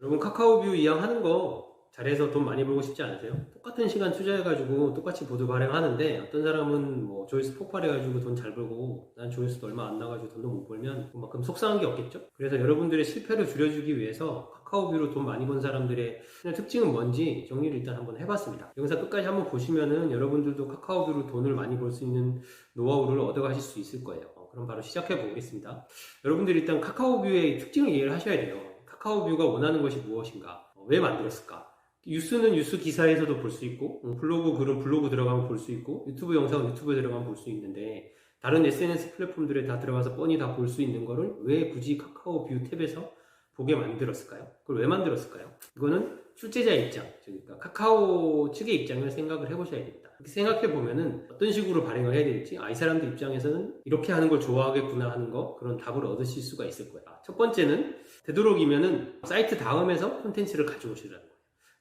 여러분 카카오뷰 이왕하는 거 잘해서 돈 많이 벌고 싶지 않으세요? 똑같은 시간 투자해가지고 똑같이 보드 발행하는데 어떤 사람은 뭐 조회수 폭발해가지고 돈 잘 벌고 난 조회수도 얼마 안 나가지고 돈도 못 벌면 그만큼 속상한 게 없겠죠? 그래서 여러분들의 실패를 줄여주기 위해서 카카오뷰로 돈 많이 번 사람들의 특징은 뭔지 정리를 일단 한번 해봤습니다. 영상 끝까지 한번 보시면은 여러분들도 카카오뷰로 돈을 많이 벌 수 있는 노하우를 얻어가실 수 있을 거예요. 그럼 바로 시작해 보겠습니다. 여러분들이 일단 카카오뷰의 특징을 이해를 하셔야 돼요. 카카오뷰가 원하는 것이 무엇인가? 왜 만들었을까? 뉴스는 뉴스 기사에서도 볼 수 있고, 블로그 글은 블로그 들어가면 볼 수 있고, 유튜브 영상은 유튜브에 들어가면 볼 수 있는데, 다른 SNS 플랫폼들에 다 들어가서 뻔히 다 볼 수 있는 거를 왜 굳이 카카오뷰 탭에서 보게 만들었을까요? 그걸 왜 만들었을까요? 이거는 출제자의 입장, 그러니까 카카오 측의 입장을 생각을 해보셔야 됩니다. 이렇게 생각해 보면은 어떤 식으로 발행을 해야 될지, 이 사람들 입장에서는 이렇게 하는 걸 좋아하겠구나 하는 거, 그런 답을 얻으실 수가 있을 거예요. 첫 번째는 되도록이면은 사이트 다음에서 콘텐츠를 가져오시라는 거예요.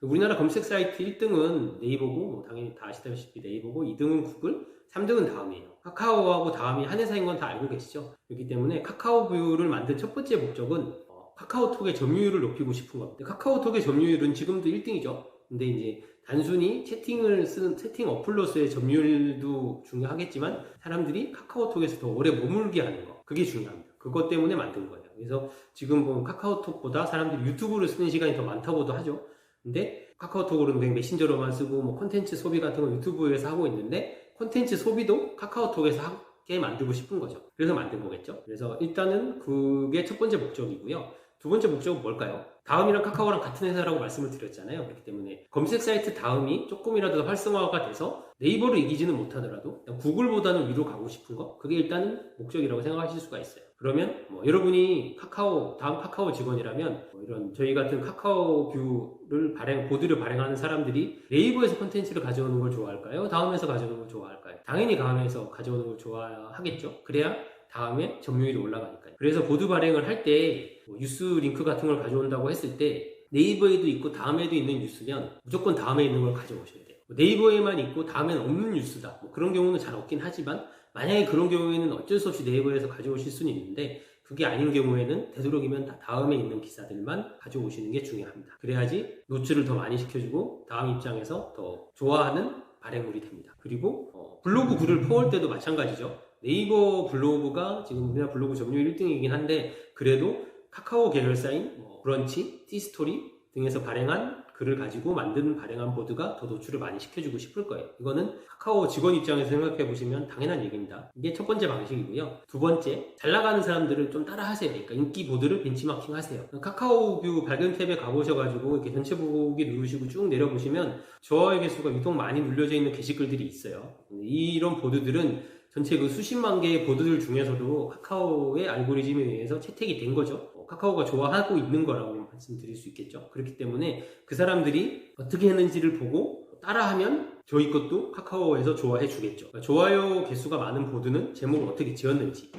우리나라 검색 사이트 1등은 네이버고, 뭐 당연히 다 아시다시피 네이버고, 2등은 구글, 3등은 다음이에요. 카카오하고 다음이 한 회사인 건 다 알고 계시죠? 그렇기 때문에 카카오뷰를 만든 첫 번째 목적은 카카오톡의 점유율을 높이고 싶은 겁니다. 카카오톡의 점유율은 지금도 1등이죠. 근데 이제 단순히 채팅 어플로서의 점유율도 중요하겠지만 사람들이 카카오톡에서 더 오래 머물게 하는 거, 그게 중요합니다. 그것 때문에 만든 거예요. 그래서 지금 보면 카카오톡보다 사람들이 유튜브를 쓰는 시간이 더 많다고도 하죠. 근데 카카오톡으로는 그냥 메신저로만 쓰고 뭐 콘텐츠 소비 같은 거 유튜브에서 하고 있는데 콘텐츠 소비도 카카오톡에서 하게 만들고 싶은 거죠. 그래서 만든 거겠죠. 그래서 일단은 그게 첫 번째 목적이고요. 두 번째 목적은 뭘까요? 다음이랑 카카오랑 같은 회사라고 말씀을 드렸잖아요. 그렇기 때문에 검색 사이트 다음이 조금이라도 더 활성화가 돼서 네이버를 이기지는 못하더라도 구글보다는 위로 가고 싶은 거, 그게 일단은 목적이라고 생각하실 수가 있어요. 그러면 뭐 여러분이 다음 카카오 직원이라면 뭐 이런 저희 같은 카카오뷰를 보드를 발행하는 사람들이 네이버에서 콘텐츠를 가져오는 걸 좋아할까요? 다음에서 가져오는 걸 좋아할까요? 당연히 다음에서 가져오는 걸 좋아하겠죠. 그래야 다음에 점유율이 올라가니까요. 그래서 보드 발행을 할 때 뉴스 링크 같은 걸 가져온다고 했을 때 네이버에도 있고 다음에도 있는 뉴스면 무조건 다음에 있는 걸 가져오셔야 돼요. 네이버에만 있고 다음에는 없는 뉴스다. 뭐 그런 경우는 잘 없긴 하지만 만약에 그런 경우에는 어쩔 수 없이 네이버에서 가져오실 수는 있는데 그게 아닌 경우에는 되도록이면 다음에 있는 기사들만 가져오시는 게 중요합니다. 그래야지 노출을 더 많이 시켜주고 다음 입장에서 더 좋아하는 발행물이 됩니다. 그리고 블로그 글을 퍼올 때도 마찬가지죠. 네이버 블로그가 지금 우리나라 블로그 점유율 1등이긴 한데 그래도 카카오 계열사인 브런치, 티스토리 등에서 발행한 글을 가지고 발행한 보드가 더 노출을 많이 시켜주고 싶을 거예요. 이거는 카카오 직원 입장에서 생각해 보시면 당연한 얘기입니다. 이게 첫 번째 방식이고요. 두 번째, 잘 나가는 사람들을 좀 따라 하세요. 그러니까 인기 보드를 벤치마킹 하세요. 카카오뷰 발견 탭에 가보셔가지고 이렇게 전체 보기 누르시고 쭉 내려보시면 좋아요 개수가 유독 많이 눌려져 있는 게시글들이 있어요. 이런 보드들은 전체 그 수십만 개의 보드들 중에서도 카카오의 알고리즘에 의해서 채택이 된 거죠. 카카오가 좋아하고 있는 거라고 말씀드릴 수 있겠죠. 그렇기 때문에 그 사람들이 어떻게 했는지를 보고 따라하면 저희 것도 카카오에서 좋아해 주겠죠. 그러니까 좋아요 개수가 많은 보드는 제목을 어떻게 지었는지,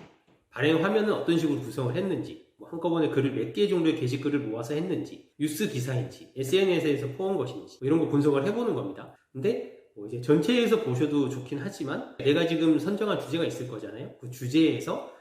발행 화면은 어떤 식으로 구성을 했는지, 한꺼번에 글을 몇 개 정도의 게시글을 모아서 했는지, 뉴스 기사인지, SNS에서 퍼온 것인지 이런 거 분석을 해보는 겁니다. 근데 이제 전체에서 보셔도 좋긴 하지만 내가 지금 선정한 주제가 있을 거잖아요. 그 주제에서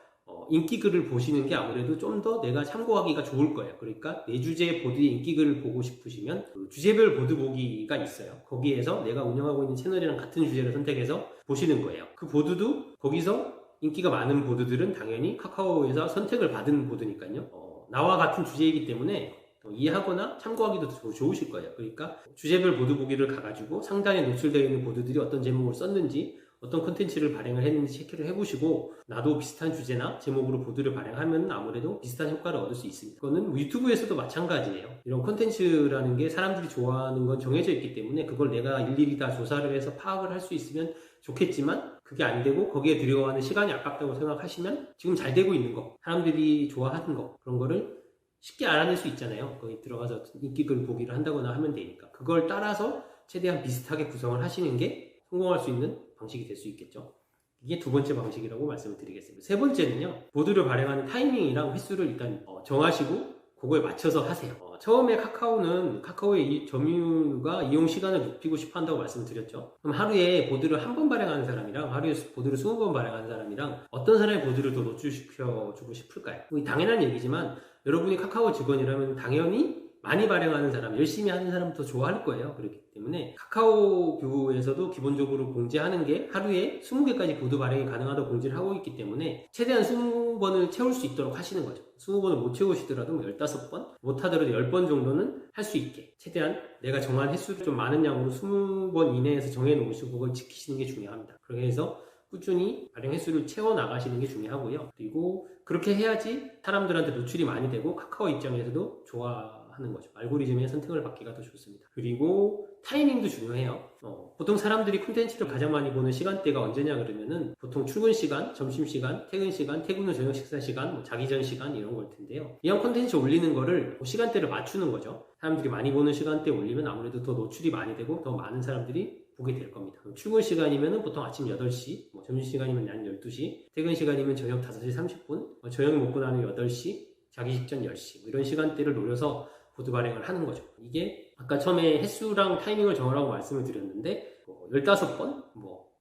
인기글을 보시는 게 아무래도 좀 더 내가 참고하기가 좋을 거예요. 그러니까 내 주제의 보드의 인기글을 보고 싶으시면 그 주제별 보드 보기가 있어요. 거기에서 내가 운영하고 있는 채널이랑 같은 주제를 선택해서 보시는 거예요. 그 보드도 거기서 인기가 많은 보드들은 당연히 카카오에서 선택을 받은 보드니까요. 나와 같은 주제이기 때문에 이해하거나 참고하기도 좋으실 거예요. 그러니까 주제별 보드 보기를 가가지고 상단에 노출되어 있는 보드들이 어떤 제목을 썼는지, 어떤 콘텐츠를 발행을 했는지 체크를 해보시고 나도 비슷한 주제나 제목으로 보드를 발행하면 아무래도 비슷한 효과를 얻을 수 있습니다. 그거는 유튜브에서도 마찬가지예요. 이런 콘텐츠라는 게 사람들이 좋아하는 건 정해져 있기 때문에 그걸 내가 일일이 다 조사를 해서 파악을 할 수 있으면 좋겠지만 그게 안 되고 거기에 들여가는 시간이 아깝다고 생각하시면 지금 잘 되고 있는 거, 사람들이 좋아하는 거, 그런 거를 쉽게 알아낼 수 있잖아요. 거기 들어가서 인기글 보기를 한다거나 하면 되니까 그걸 따라서 최대한 비슷하게 구성을 하시는 게 성공할 수 있는 방식이 될 수 있겠죠. 이게 두 번째 방식이라고 말씀을 드리겠습니다. 세 번째는요, 보드를 발행하는 타이밍이랑 횟수를 일단 정하시고 그거에 맞춰서 하세요. 처음에 카카오의 이 점유가 이용 시간을 높이고 싶어 한다고 말씀드렸죠. 그럼 하루에 보드를 한 번 발행하는 사람이랑 하루에 보드를 20번 발행하는 사람이랑 어떤 사람의 보드를 더 노출시켜주고 싶을까요? 당연한 얘기지만 여러분이 카카오 직원이라면 당연히 많이 발행하는 사람, 열심히 하는 사람 더 좋아할 거예요. 그렇기 때문에 카카오뷰에서도 기본적으로 공지하는 게 하루에 20개까지 보드 발행이 가능하다고 공지를 하고 있기 때문에 최대한 20번을 채울 수 있도록 하시는 거죠. 20번을 못 채우시더라도 15번, 못하더라도 10번 정도는 할 수 있게 최대한 내가 정한 횟수를 좀 많은 양으로 20번 이내에서 정해놓으시고 그걸 지키시는 게 중요합니다. 그렇게 해서 꾸준히 발행 횟수를 채워 나가시는 게 중요하고요. 그리고 그렇게 해야지 사람들한테 노출이 많이 되고 카카오 입장에서도 좋아하는 거죠. 알고리즘의 선택을 받기가 더 좋습니다. 그리고 타이밍도 중요해요. 보통 사람들이 콘텐츠를 가장 많이 보는 시간대가 언제냐 그러면은 보통 출근 시간, 점심 시간, 퇴근 시간, 퇴근 후 저녁 식사 시간, 자기 전 시간 이런 걸 텐데요. 이런 콘텐츠 올리는 거를 시간대를 맞추는 거죠. 사람들이 많이 보는 시간대에 올리면 아무래도 더 노출이 많이 되고 더 많은 사람들이 보게 될 겁니다. 출근 시간이면 보통 아침 8시, 점심시간이면 한 12시, 퇴근 시간이면 저녁 5시 30분, 저녁 먹고 나는 8시, 자기 직전 10시 이런 시간대를 노려서 보드 발행을 하는 거죠. 이게 아까 처음에 횟수랑 타이밍을 정하라고 말씀을 드렸는데 15번,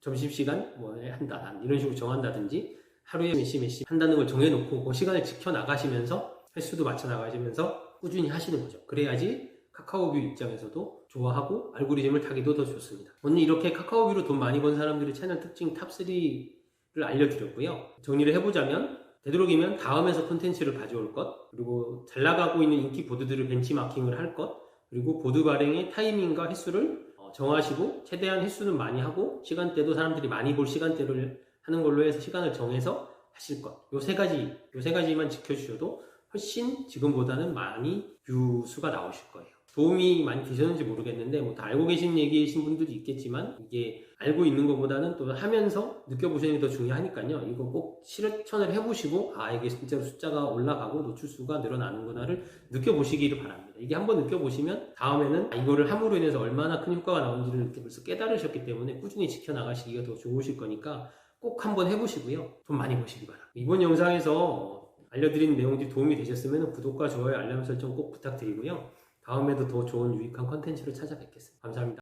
점심시간 한다 이런 식으로 정한다든지 하루에 몇 시 한다는 걸 정해놓고 그 시간을 지켜나가시면서 횟수도 맞춰 나가시면서 꾸준히 하시는 거죠. 그래야지 카카오뷰 입장에서도 좋아하고 알고리즘을 타기도 더 좋습니다. 오늘 이렇게 카카오뷰로 돈 많이 번 사람들의 채널 특징 탑3를 알려드렸고요. 정리를 해보자면 되도록이면 다음에서 콘텐츠를 가져올 것, 그리고 잘 나가고 있는 인기 보드들을 벤치마킹을 할 것, 그리고 보드 발행의 타이밍과 횟수를 정하시고 최대한 횟수는 많이 하고 시간대도 사람들이 많이 볼 시간대를 하는 걸로 해서 시간을 정해서 하실 것. 요 세 가지만 지켜주셔도 훨씬 지금보다는 많이 뷰 수가 나오실 거예요. 도움이 많이 되셨는지 모르겠는데 다 알고 계신 얘기이신 분들도 있겠지만 이게 알고 있는 것보다는 또 하면서 느껴보시는 게 더 중요하니까요. 이거 꼭 실천을 해보시고 이게 진짜로 숫자가 올라가고 노출수가 늘어나는구나를 느껴보시기를 바랍니다. 이게 한번 느껴보시면 다음에는 이거를 함으로 인해서 얼마나 큰 효과가 나오는지를 이렇게 벌써 깨달으셨기 때문에 꾸준히 지켜나가시기가 더 좋으실 거니까 꼭 한번 해보시고요. 돈 많이 버시기 바랍니다. 이번 영상에서 알려드린 내용들이 도움이 되셨으면 구독과 좋아요, 알람 설정 꼭 부탁드리고요. 다음에도 더 좋은 유익한 컨텐츠로 찾아뵙겠습니다. 감사합니다.